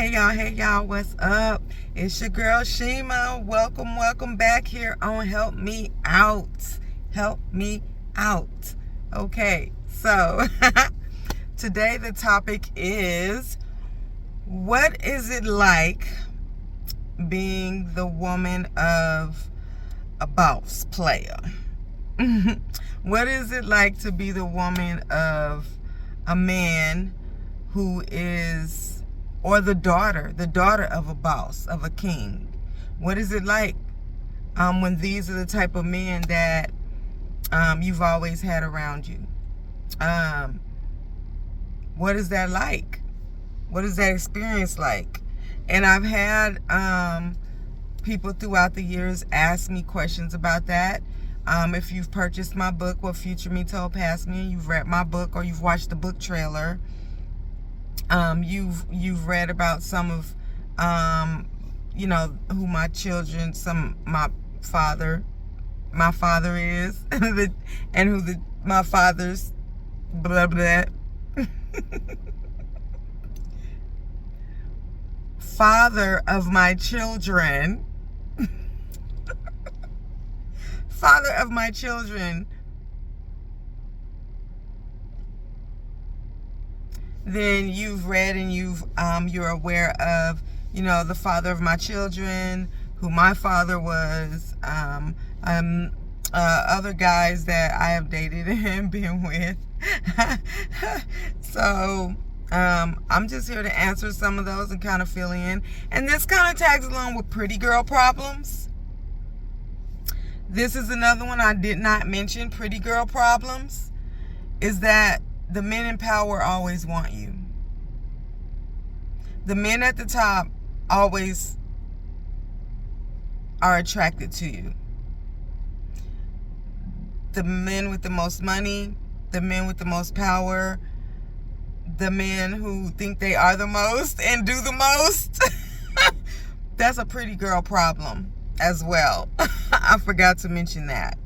Hey y'all, what's up? It's your girl Shema. Welcome back here on Help Me Out. Help Me Out. Okay, so today the topic is, what is it like being the woman of a boss player? What is it like to be the woman of a man who is, or the daughter of a boss, of a king? What is it like when these are the type of men that you've always had around you? What is that like? What is that experience like? And I've had people throughout the years ask me questions about that. If you've purchased my book, What Future Me Told Past Me, and you've read my book or you've watched the book trailer, you've read about some of who my children, my father is, and who my father's blah blah father of my children father of my children. Then you've read and you're aware of, the father of my children, who my father was, other guys that I have dated and been with. So I'm just here to answer some of those and kind of fill in. And this kind of tags along with pretty girl problems. This is another one I did not mention. Pretty girl problems is that the men in power always want you. The men at the top always are attracted to you. The men with the most money, the men with the most power, the men who think they are the most and do the most. That's a pretty girl problem as well. I forgot to mention that.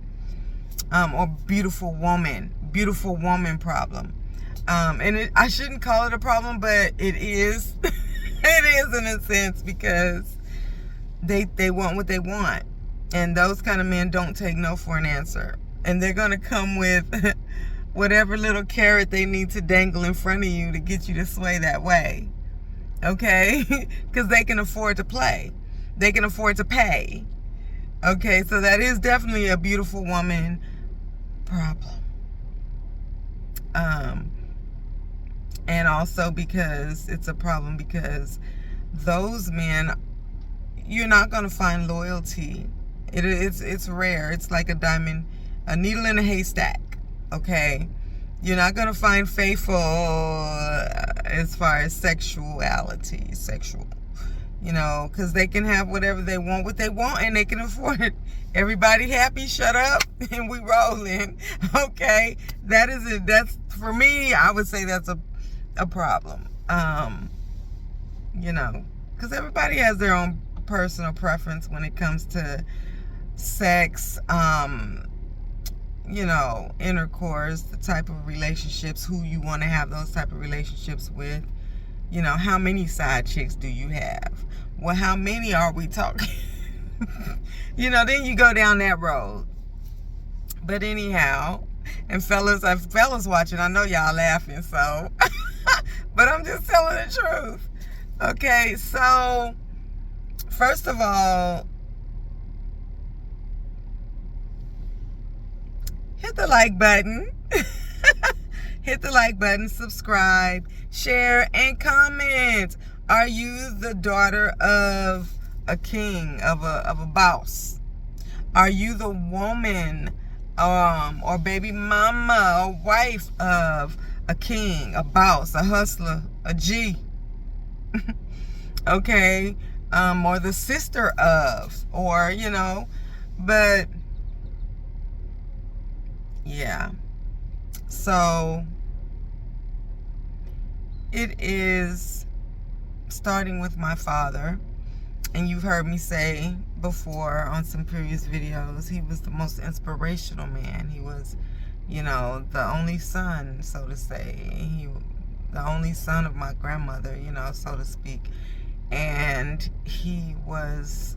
Or beautiful woman problem. And I shouldn't call it a problem, but it is. It is in a sense, because they want what they want. And those kind of men don't take no for an answer. And they're going to come with whatever little carrot they need to dangle in front of you to get you to sway that way. Okay? Because they can afford to play. They can afford to pay. Okay? So that is definitely a beautiful woman problem. And also because it's a problem because those men, you're not going to find loyalty. It's rare. It's like a needle in a haystack. Okay? You're not going to find faithful as far as sexual, because they can have whatever they want, and they can afford it. Everybody happy, shut up, and we rolling. Okay? That is it. That's, for me, I would say that's a problem. Because everybody has their own personal preference when it comes to sex, intercourse, the type of relationships, who you want to have those type of relationships with. How many side chicks do you have? Well, how many are we talking? Then you go down that road. But anyhow, and fellas watching, I know y'all laughing, so but I'm just telling the truth. Okay, so first of all, hit the like button. Hit the like button, subscribe, share, and comment. Are you the daughter of a king, of a boss? Are you the woman or baby mama or wife of a king, a boss, a hustler, a G? Okay? Or the sister of, or, but yeah. So it is starting with my father. And you've heard me say before on some previous videos, he was the most inspirational man. He was, the only son, so to say. The only son of my grandmother, so to speak. And he was,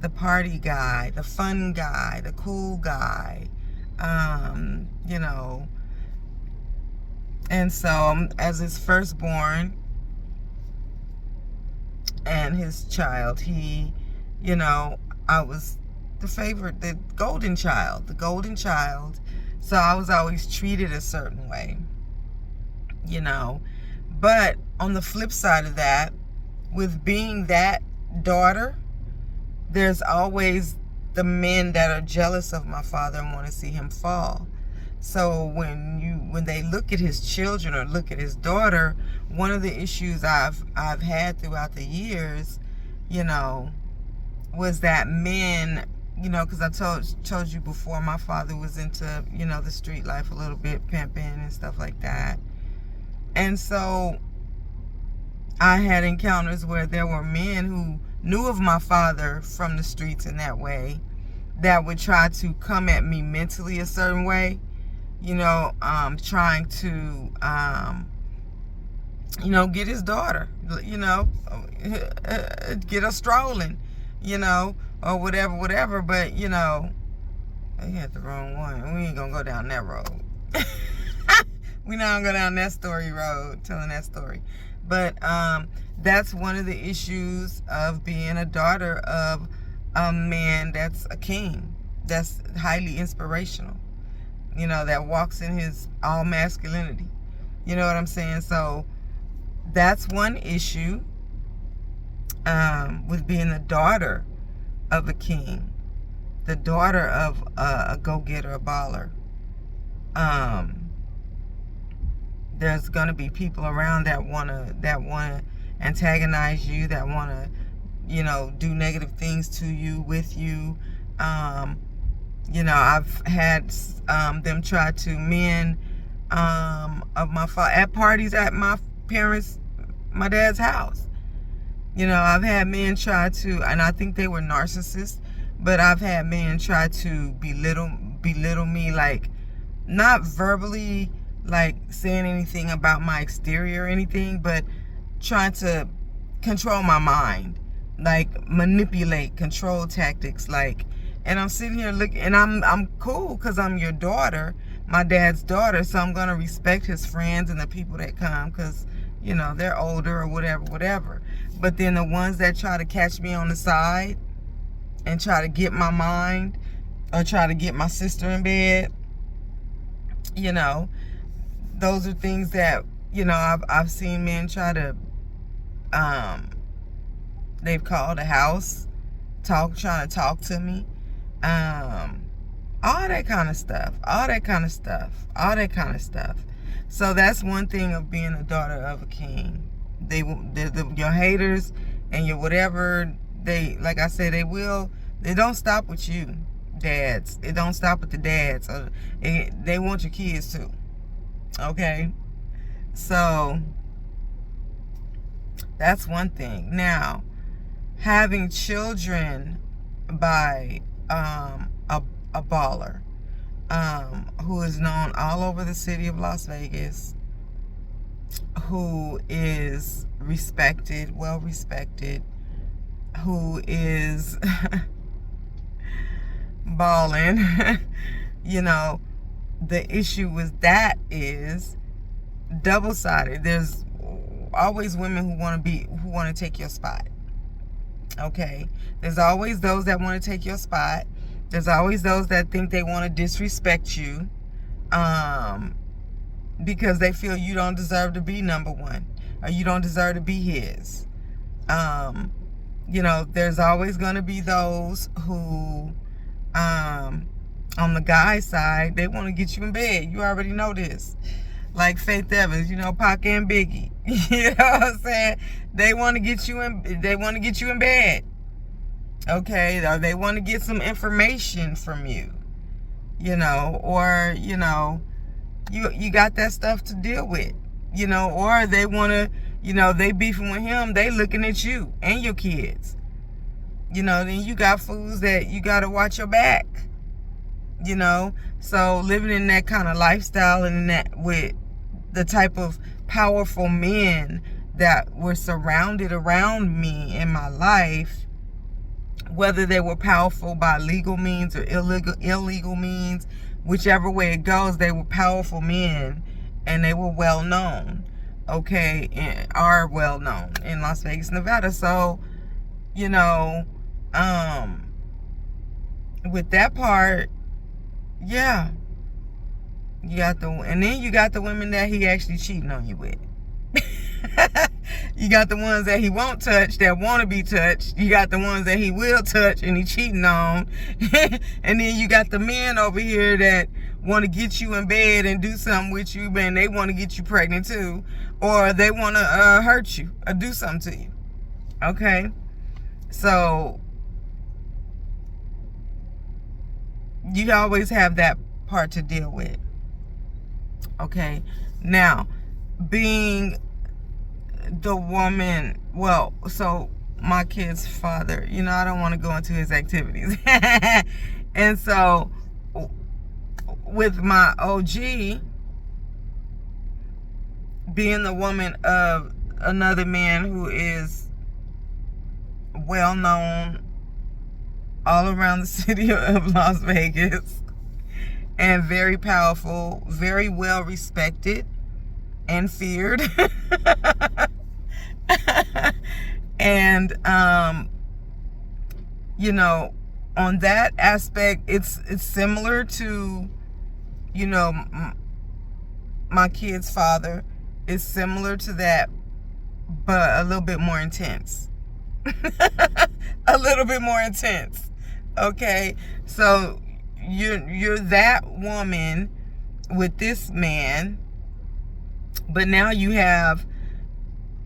the party guy, the fun guy, the cool guy, and so as his firstborn and his child, I was the favorite, the golden child. So I was always treated a certain way, But on the flip side of that, with being that daughter, there's always the men that are jealous of my father and want to see him fall. So when they look at his children or look at his daughter, one of the issues I've had throughout the years, was that men, because I told you before, my father was into, the street life a little bit, pimping and stuff like that. And so I had encounters where there were men who knew of my father from the streets in that way that would try to come at me mentally a certain way, trying to, get his daughter, get her strolling, or whatever. But, he had the wrong one. We ain't gonna go down that road. We not gonna go down that story road, telling that story. But that's one of the issues of being a daughter of a man that's a king, that's highly inspirational, that walks in his all masculinity. You know what I'm saying? So that's one issue with being the daughter of a king, the daughter of a go-getter, a baller. There's gonna be people around that wanna antagonize you, that wanna, do negative things to you, with you. I've had them try to men of my father at parties at my dad's house. I've had men try to, and I think they were narcissists, but I've had men try to belittle me, like not verbally, like saying anything about my exterior or anything, but trying to control my mind, like manipulate, control tactics, like. And I'm sitting here looking, and I'm cool because I'm your daughter, my dad's daughter, so I'm gonna respect his friends and the people that come because they're older or whatever. But then the ones that try to catch me on the side and try to get my mind or try to get my sister in bed, those are things that I've seen men try to. They've called a house, trying to talk to me, all that kind of stuff. So that's one thing of being a daughter of a king. Your haters and your whatever, like I said, they don't stop with you, dads. It don't stop with the dads. They want your kids too. Okay? So that's one thing. Now, having children by a baller who is known all over the city of Las Vegas, who is respected, well respected, who is balling. The issue with that is double-sided. There's always women who want to take your spot. Okay, there's always those that want to take your spot. There's always those that think they want to disrespect you, because they feel you don't deserve to be number one, or you don't deserve to be his. There's always going to be those who, on the guy side, they want to get you in bed. You already know this. Like Faith Evans, Pac and Biggie. You know what I'm saying? They want to get you in bed. Okay? Or they want to get some information from you. Or you got that stuff to deal with. Or they want to, they beefing with him, they looking at you and your kids. Then you got fools that you got to watch your back. So living in that kind of lifestyle and that with the type of powerful men that were surrounded around me in my life, whether they were powerful by legal means or illegal means, whichever way it goes, they were powerful men, and they were well known, okay, and are well known in Las Vegas, Nevada. So, you know, with that part, yeah, you got and then you got the women that he actually cheating on you with. You got the ones that he won't touch, that want to be touched. You got the ones that he will touch and he cheating on. And then you got the men over here that want to get you in bed and do something with you, and they want to get you pregnant too, or they want to hurt you or do something to you. Okay, so you always have that part to deal with. Okay, now being the woman, well, so my kid's father, you know, I don't want to go into his activities. And so with my OG being the woman of another man who is well known all around the city of Las Vegas and very powerful, very well respected and feared. And you know, on that aspect, it's similar to, you know, my kid's father. It's similar to that, but a little bit more intense. A little bit more intense. Okay, so you're that woman with this man, but now you have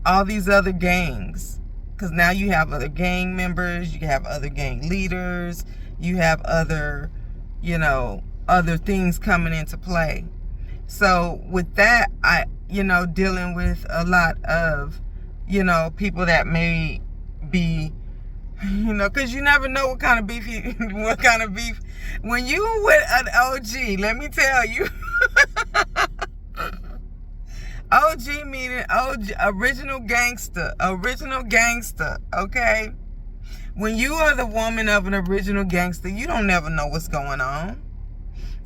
all these other gangs, because now you have other gang members, you have other gang leaders, you have other, you know, other things coming into play. So with that, I, you know, dealing with a lot of, you know, people that may be, you know, because you never know what kind of beef when you with an OG, let me tell you. OG meaning OG, original gangster, okay? When you are the woman of an original gangster, you don't never know what's going on.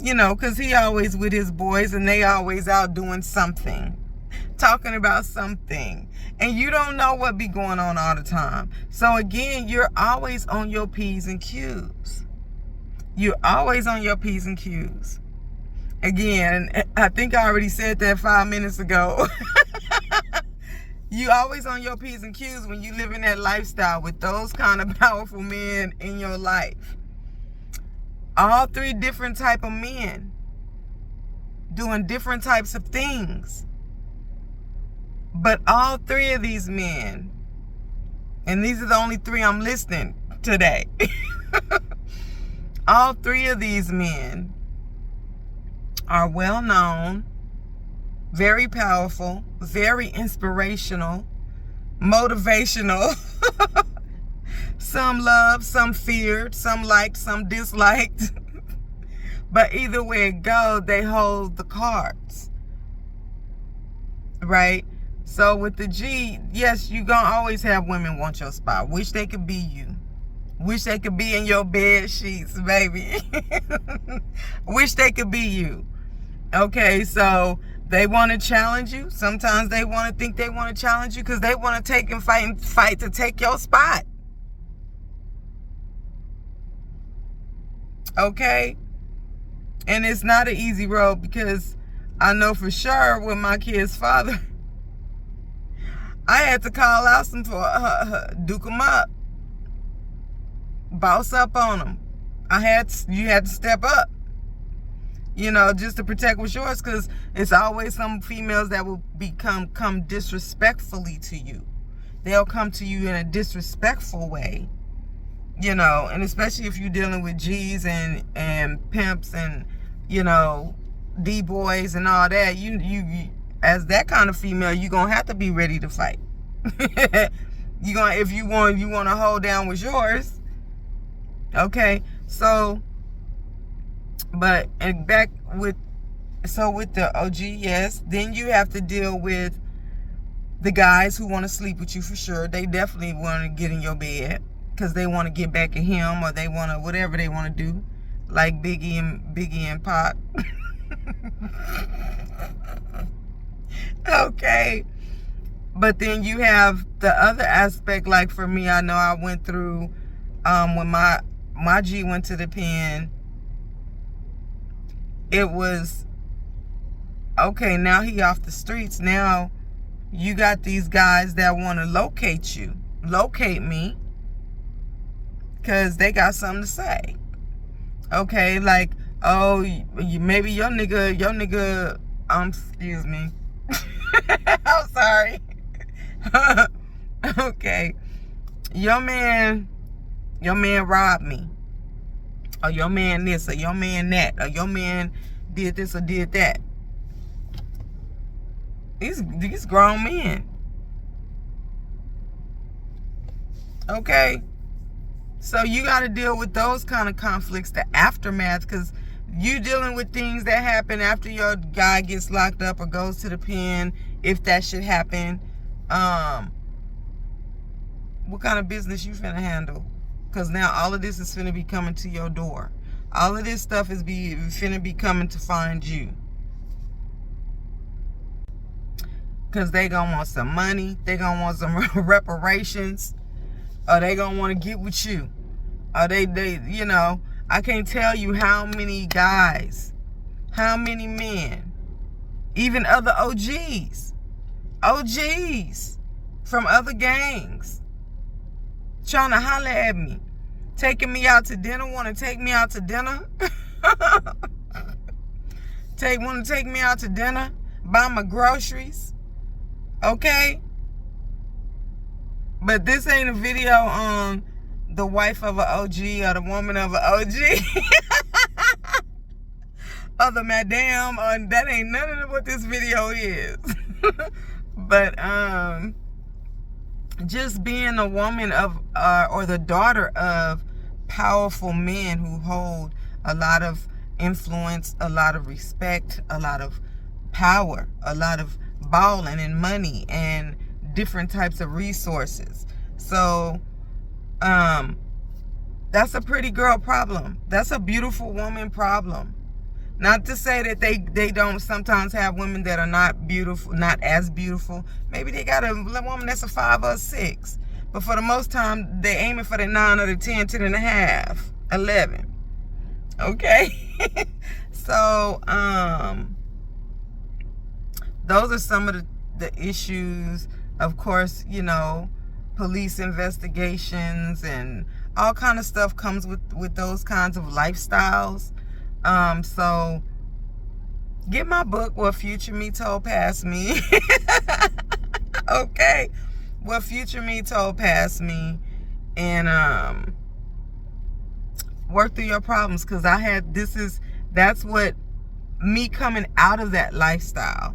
You know, because he always with his boys and they always out doing something, talking about something. And you don't know what be going on all the time. So again, you're always on your P's and Q's. You're always on your P's and Q's. Again, I think I already said that 5 minutes ago. You always on your P's and Q's when you live in that lifestyle with those kind of powerful men in your life. All three different type of men doing different types of things. But all three of these men, and these are the only three I'm listing today. All three of these men are well known, very powerful, very inspirational, motivational. Some loved, some feared, some liked, some disliked. But either way it goes, they hold the cards. Right? So with the G, yes, you're going to always have women want your spot. Wish they could be you. Wish they could be in your bed sheets, baby. Wish they could be you. Okay, so they want to challenge you. Sometimes they want to think they want to challenge you because they want to take and fight to take your spot. Okay? And it's not an easy road, because I know for sure with my kid's father, I had to call out some for duke them up, boss up on them. You had to step up, you know, just to protect what's yours, because it's always some females that will come disrespectfully to you. They'll come to you in a disrespectful way, you know, and especially if you're dealing with G's and pimps and, you know, D-boys and all that. You as that kind of female, you're gonna have to be ready to fight. If you want to hold down what's yours. Okay, so but and back with the OG, yes, then you have to deal with The guys who want to sleep with you for sure, they definitely want to get in your bed because they want to get back at him, or they want to, whatever they want to do, like Biggie and Pac. Okay. But then you have the other aspect. Like for me, I know I went through when my G went to the pen. It was okay. Now he off the streets. Now you got these guys that want to locate me, because they got something to say. Okay, like, oh, maybe your nigga, excuse me. I'm sorry. Okay, your man robbed me, or your man this, or your man that, or your man did this or did that. These grown men. Okay, so you got to deal with those kind of conflicts, the aftermath, because you dealing with things that happen after your guy gets locked up or goes to the pen, if that should happen. What kind of business you finna handle? Because now all of this is finna be coming to your door. All of this stuff is finna be coming to find you. Because they gonna want some money. They gonna want some reparations. Or they gonna want to get with you. Or they, you know, I can't tell you how many guys, how many men, even other OGs from other gangs, trying to holler at me, taking me out to dinner, want to take me out to dinner, want to take me out to dinner, buy my groceries, okay? But this ain't a video on the wife of an OG or the woman of an OG. Or the madam, that ain't none of what this video is. But just being a woman of or the daughter of powerful men who hold a lot of influence, a lot of respect, a lot of power, a lot of balling and money and different types of resources. So that's a pretty girl problem. That's a beautiful woman problem. Not to say that they don't sometimes have women that are not beautiful, not as beautiful. Maybe they got a woman that's a 5 or a 6. But for the most time, they aiming for the 9 or the 10, 10 and a half, 11. Okay? So, those are some of the issues. Of course, you know, police investigations and all kind of stuff comes with those kinds of lifestyles. So get my book, What Future Me Told Past Me. Okay. What Future Me Told Past Me. And work through your problems, because that's what me coming out of that lifestyle,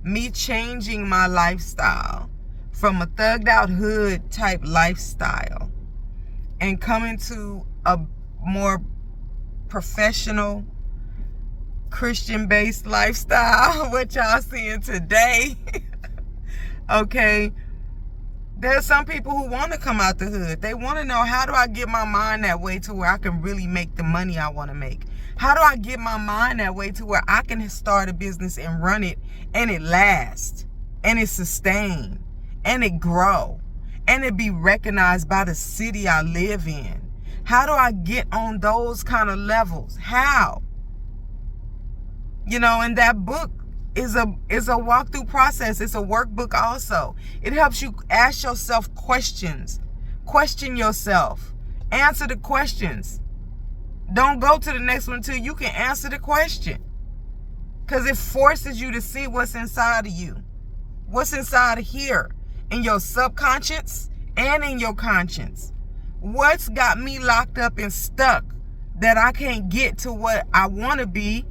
me changing my lifestyle from a thugged out hood type lifestyle and coming to a more professional Christian based lifestyle, what y'all seeing today. Okay, there's some people who want to come out the hood. They want to know, how do I get my mind that way to where I can really make the money I want to make? How do I get my mind that way to where I can start a business and run it, and it lasts, and it sustain, and it grow, and it be recognized by the city I live in? How do I get on those kind of levels? How? You know, and that book is a walkthrough process. It's a workbook also. It helps you ask yourself questions. Question yourself. Answer the questions. Don't go to the next one until you can answer the question. Because it forces you to see what's inside of you. What's inside of here. In your subconscious and in your conscience. What's got me locked up and stuck that I can't get to what I want to be?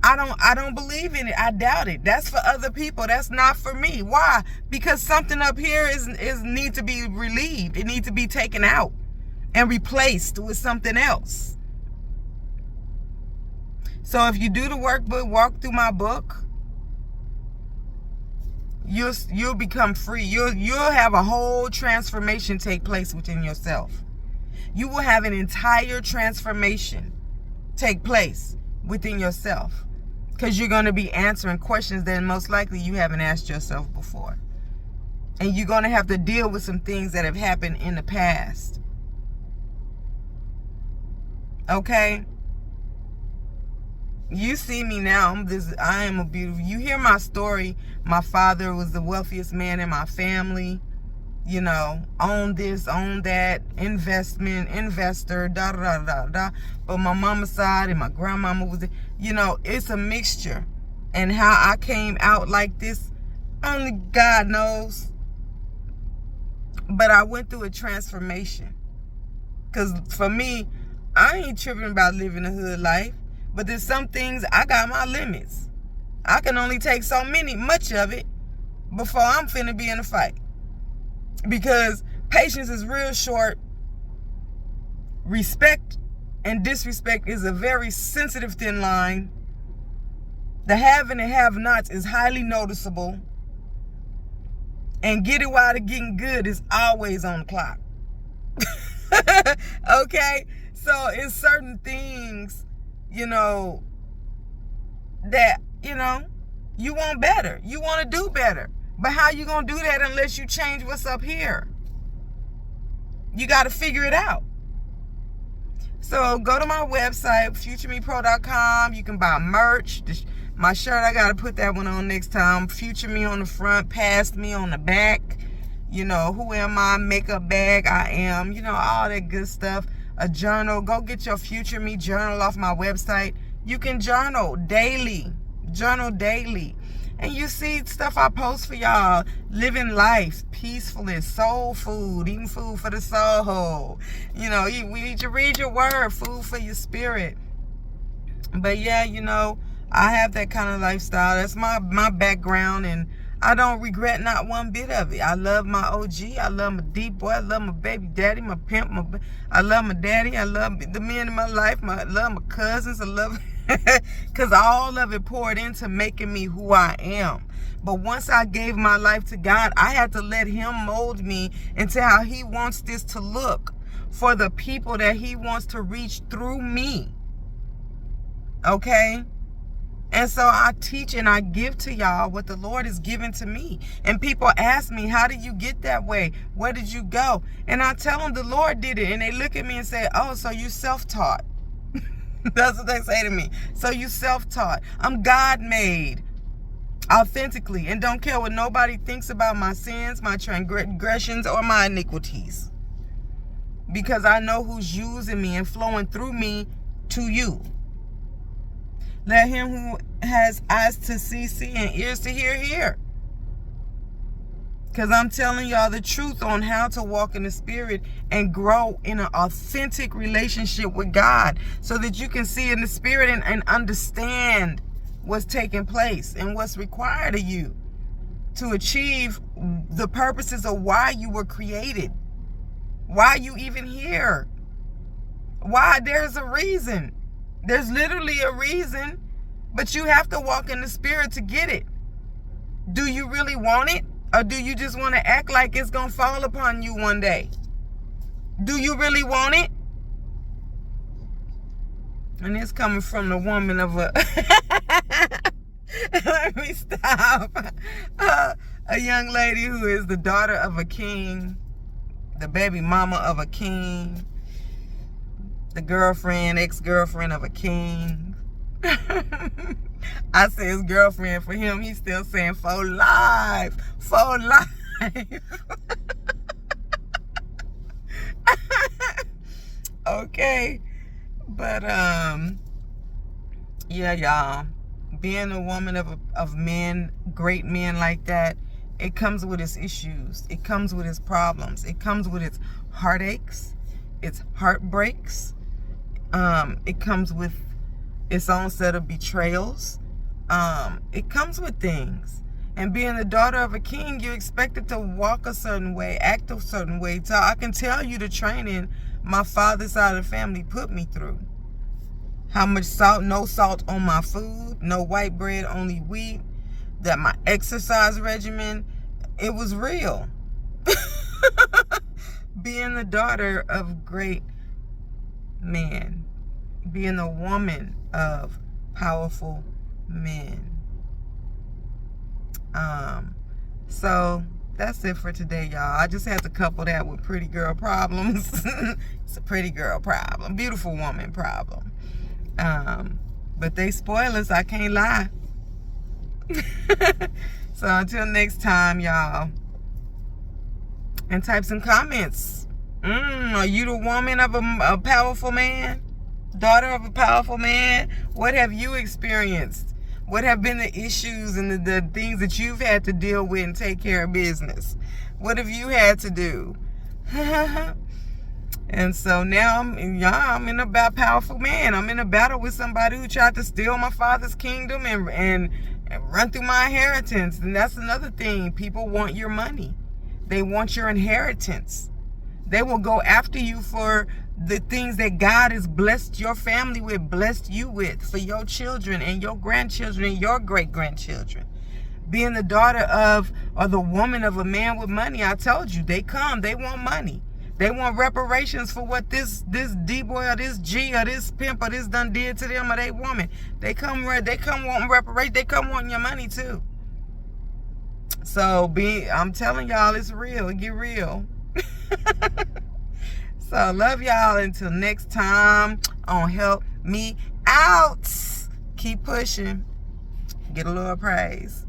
I don't believe in it. I doubt it. That's for other people. That's not for me. Why? Because something up here is need to be relieved. It needs to be taken out and replaced with something else. So if you do the workbook, walk through my book, you'll become free. You'll have a whole transformation take place within yourself. You will have an entire transformation take place within yourself, because you're going to be answering questions that most likely you haven't asked yourself before. And you're going to have to deal with some things that have happened in the past. Okay? You see me now. I am a beautiful. You hear my story. My father was the wealthiest man in my family. You know, own this, own that, investor, da da da da da. But my mama's side and my grandmama was, you know, it's a mixture. And how I came out like this, only God knows. But I went through a transformation. Because for me, I ain't tripping about living a hood life. But there's some things, I got my limits. I can only take much of it before I'm finna be in a fight. Because patience is real short. Respect and disrespect is a very sensitive thin line. The have and the have-nots is highly noticeable. And get it while the getting good is always on the clock. Okay? So it's certain things, you know, that, you know, you want better. You want to do better. But how you going to do that unless you change what's up here? You got to figure it out. So go to my website, futuremepro.com. You can buy merch. My shirt, I got to put that one on next time. Future me on the front, past me on the back. You know, who am I? Makeup bag, I am. You know, all that good stuff. A journal. Go get your Future Me journal off my website. You can journal daily. Journal daily. And you see stuff I post for y'all. Living life, peacefulness, soul food, eating food for the soul. You know, we need to read your word, food for your spirit. But yeah, you know, I have that kind of lifestyle. That's my background, and I don't regret not one bit of it. I love my OG. I love my deep boy. I love my baby daddy, my pimp. I love my daddy. I love the men in my life. I love my cousins. I love because all of it poured into making me who I am. But once I gave my life to God, I had to let him mold me into how he wants this to look for the people that he wants to reach through me. Okay? And so I teach and I give to y'all what the Lord has given to me. And people ask me, how did you get that way? Where did you go? And I tell them the Lord did it. And they look at me and say, oh, so you self-taught. That's what they say to me. So you self-taught. I'm God-made authentically and don't care what nobody thinks about my sins, my transgressions, or my iniquities. Because I know who's using me and flowing through me to you. Let him who has eyes to see, see, and ears to hear, hear. Because I'm telling y'all the truth on how to walk in the Spirit and grow in an authentic relationship with God so that you can see in the Spirit and understand what's taking place and what's required of you to achieve the purposes of why you were created, why you even here, why there's a reason. There's literally a reason, but you have to walk in the Spirit to get it. Do you really want it? Or do you just want to act like it's going to fall upon you one day? Do you really want it? And it's coming from the woman of a... Let me stop. A young lady who is the daughter of a king, the baby mama of a king, the girlfriend, ex-girlfriend of a king. I say his girlfriend. For him, he's still saying for life. For life. Okay. But, yeah, y'all. Being a woman of men, great men like that, it comes with its issues. It comes with its problems. It comes with its heartaches, its heartbreaks. It comes with its own set of betrayals. It comes with things. And being the daughter of a king, you're expected to walk a certain way, act a certain way. So I can tell you the training my father's side of the family put me through. How much salt, no salt on my food, no white bread, only wheat. that my exercise regimen, it was real. Being the daughter of great men, being a woman of powerful men. So that's it for today, y'all. I just had to couple that with pretty girl problems. It's a pretty girl problem, beautiful woman problem. But they spoil us, I can't lie. So until next time, y'all. And type some comments. Are you the woman of a powerful man? Daughter of a powerful man? What have you experienced? What have been the issues and the things that you've had to deal with and take care of business? What have you had to do? And so now I'm in a powerful man. I'm in a battle with somebody who tried to steal my father's kingdom and run through my inheritance. And that's another thing. People want your money. They want your inheritance. They will go after you for the things that God has blessed your family with, blessed you with, for your children and your grandchildren and your great-grandchildren. Being the daughter of, or the woman of a man with money, I told you, they want money. They want reparations for what this D-boy or this G or this pimp or this done did to them or they woman. They come wanting reparations. They come wanting your money too. So I'm telling y'all, it's real. It get real. So love y'all until next time on Help Me Out. Keep pushing. Get a little praise.